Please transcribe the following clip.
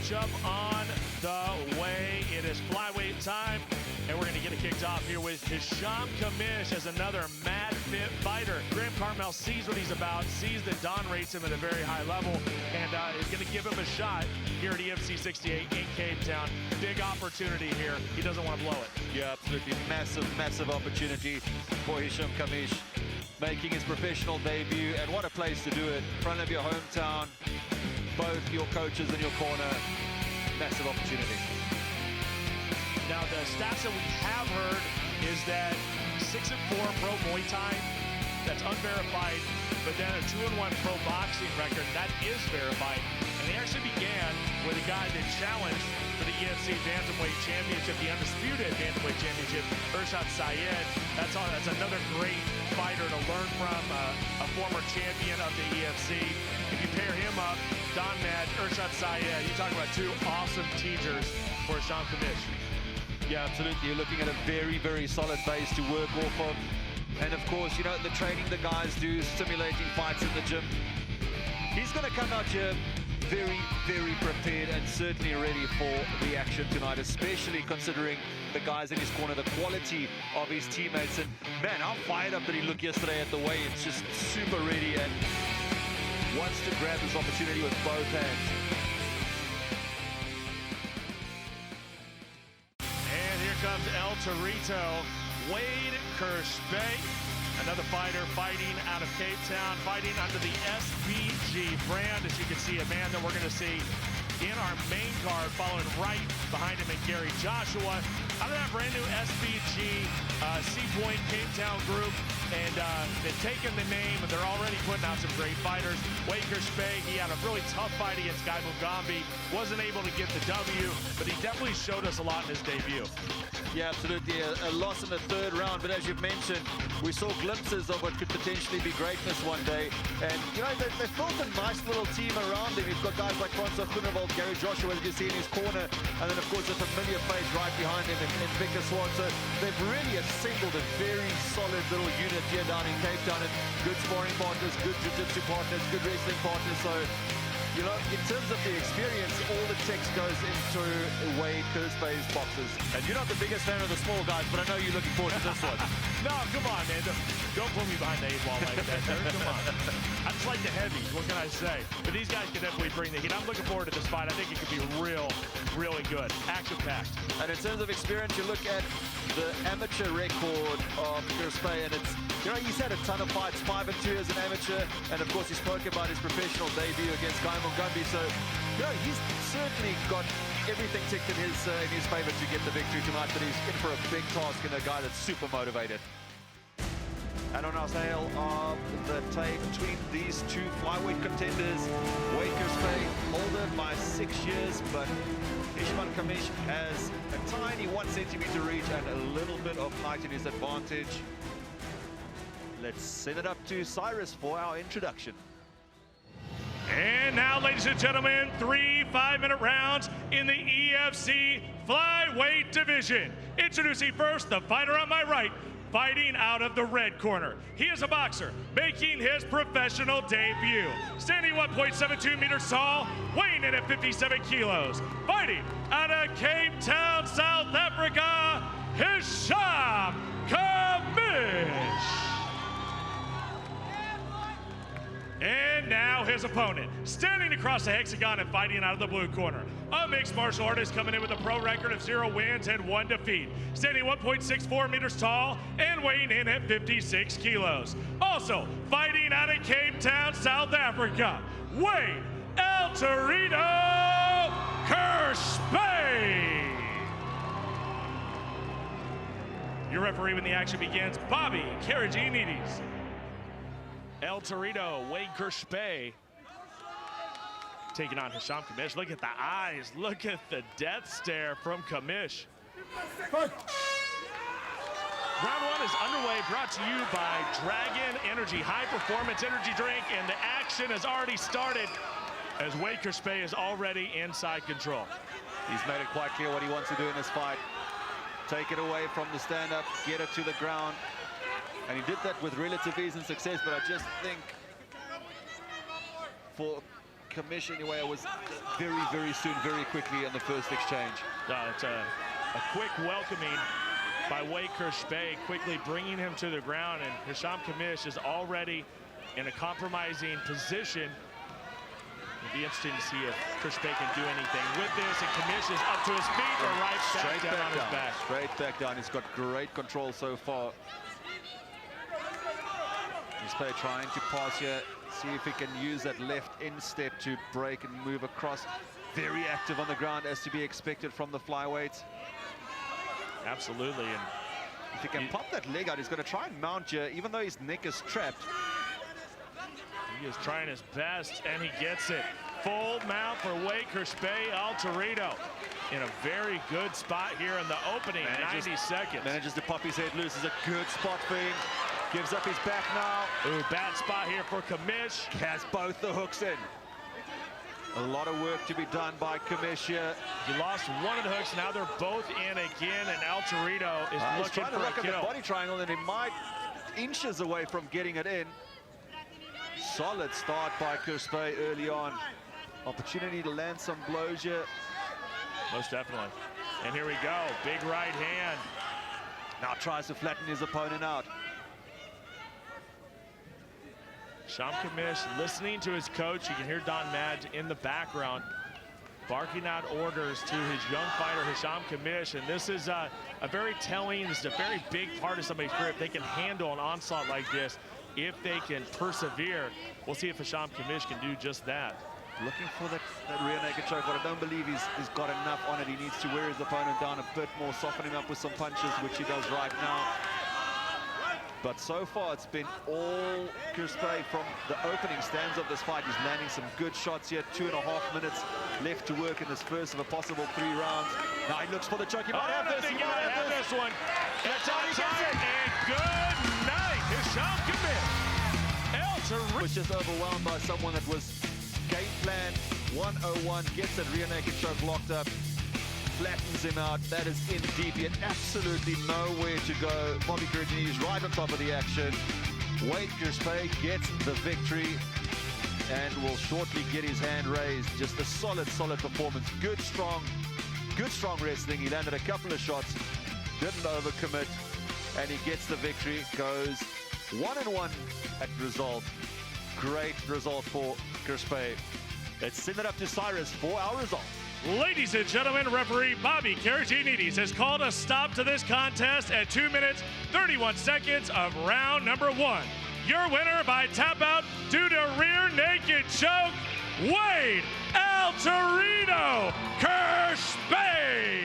matchup on the way. It is flyweight time, and we're going to get it kicked off here with Kamish as another mad fit fighter. Graham Carmel sees what he's about, sees that Don rates him at a very high level, and is going to give him a shot here at EFC 68 in Cape Town. Big opportunity here. He doesn't want to blow it. Yeah, absolutely. Massive opportunity for Kamish, making his professional debut, and what a place to do it. In front of your hometown, both your coaches in your corner. Massive opportunity. Now, the stats that we have heard is that 6-4 pro Muay Thai, that's unverified, but then a 2-1 pro boxing record, that is verified. And he actually began with a guy that challenged for the EFC Bantamweight Championship, the undisputed Bantamweight Championship, Urshad Syed. That's another great fighter to learn from, a former champion of the EFC. If you pair him up, Don Mad, Urshad Syed, you talk about two awesome teachers for Kamish. Yeah, absolutely. You're looking at a very solid base to work off of. And of course, you know, the training the guys do, simulating fights in the gym. He's going to come out here very prepared and certainly ready for the action tonight, especially considering the guys in his corner, the quality of his teammates. And man, how fired up did he look yesterday at the weigh? It's just super ready and wants to grab this opportunity with both hands. And here comes El Torito, Wade Kerspuy, another fighter fighting out of Cape Town, fighting under the SBG brand. As you can see, a man that we're going to see in our main card, following right behind him in Gary Joshua. Out of that brand new SBG C-Point Cape Town group, and they've taken the name, and they're already putting out some great fighters. Wade Kerspuy, he had a really tough fight against Guy Mugambi, wasn't able to get the W, but he definitely showed us a lot in his debut. Yeah, absolutely. A loss in the third round, but as you've mentioned, we saw glimpses of what could potentially be greatness one day. And, you know, they've built a nice little team around him. He's got guys like Francois Groenewald, Gary Joshua, as you see in his corner, and then, of course, a familiar face right behind him in Victor Swan. So they've really assembled a very solid little unit here down in Cape Town, and good sparring partners, good jiu-jitsu partners, good wrestling partners. So, you know, in terms of the experience, all the text goes into Wade Kerspuy's boxes. And you're not the biggest fan of the small guys, but I know you're looking forward to this one. No, come on, man. Don't put me behind the 8 ball like that. Come on. I just like the heavies. What can I say? But these guys can definitely bring the heat. I'm looking forward to this fight. I think it could be really good. Action-packed. And in terms of experience, you look at the amateur record of Kerspuy, and it's, you know, he's had a ton of fights, 5-2 as an amateur, and of course he spoke about his professional debut against Guy Mugambi. So, you know, he's certainly got everything ticked in his favor to get the victory tonight, but he's in for a big task and a guy that's super motivated. And on our sale of the tape between these two flyweight contenders, Wade Kerspuy older by 6 years, but Kamish has a tiny 1 centimeter reach and a little bit of height in his advantage. Let's send it up to Cyrus for our introduction. And now, ladies and gentlemen, 3 5-minute rounds in the EFC flyweight division. Introducing first the fighter on my right, fighting out of the red corner. He is a boxer making his professional debut. Standing 1.72 meters tall, weighing in at 57 kilos. Fighting out of Cape Town, South Africa, Kamish. And now his opponent, standing across the hexagon and fighting out of the blue corner. A mixed martial artist coming in with a pro record of 0 wins and 1 defeat. Standing 1.64 meters tall and weighing in at 56 kilos. Also fighting out of Cape Town, South Africa, Wade El Torito Kerspuy. Your referee when the action begins, Bobby Karajinides. El Torito, Wade Kerspuy, taking on Kamish. Look at the eyes. Look at the death stare from Kamish. Round 1 is underway, brought to you by Dragon Energy, high performance energy drink, and the action has already started as Wade Kerspuy is already inside control. He's made it quite clear what he wants to do in this fight. Take it away from the stand-up, get it to the ground. And he did that with relative ease and success, but I just think for Kamish anyway was very, very soon, very quickly in the first exchange. It's a quick welcoming by Kerspuy, quickly bringing him to the ground, and Kamish is already in a compromising position. It'll be interesting to see if Kerspuy can do anything with this, and Kamish is up to his feet, or right back down on his back. Straight back down. He's got great control so far. Kerspuy trying to pass here, see if he can use that left instep to break and move across. Very active on the ground, as to be expected from the flyweight. Absolutely. And if he can pop that leg out, he's going to try and mount you, even though his neck is trapped. He is trying his best, and he gets it. Full mount for Kerspuy. Alteredo in a very good spot here in the opening 90 seconds. Manages to pop his head loose. Is a good spot for him. Gives up his back now. Ooh, bad spot here for Kamish. Has both the hooks in. A lot of work to be done by Kamish here. He lost one of the hooks. Now they're both in again, and Alteredo is looking for a kill. At the body triangle, and he might inches away from getting it in. Solid start by Kerspuy early on. Opportunity to land some blows here. Most definitely. And here we go. Big right hand. Now tries to flatten his opponent out. Kamish listening to his coach. You can hear Don Madge in the background barking out orders to his young fighter, Kamish. And this is a very telling, this is a very big part of somebody's career. If they can handle an onslaught like this, if they can persevere, we'll see if Kamish can do just that. Looking for that rear naked choke, but I don't believe he's got enough on it. He needs to wear his opponent down a bit more, soften him up with some punches, which he does right now. But so far, it's been all Kerspuy from the opening stands of this fight. He's landing some good shots here. 2.5 minutes left to work in this first of a possible 3 rounds. Now he looks for the choke. He might have this. He might have this one. That's on time. And good night, Kamish. Was just overwhelmed by someone that was game plan 101. Gets that rear naked choke locked up. Flattens him out. That is in deep. He had absolutely nowhere to go. Bobby Kerspuy right on top of the action. Kerspuy gets the victory and will shortly get his hand raised. Just a solid performance. Good, strong wrestling. He landed a couple of shots, didn't overcommit, and he gets the victory. Goes 1-1 at result. Great result for Kerspuy. Let's send it up to Cyrus for our result. Ladies and gentlemen, referee Bobby Kerspuy has called a stop to this contest at 2 minutes, 31 seconds of round number 1. Your winner by tap out due to rear naked choke, Alteredo Kerspuy.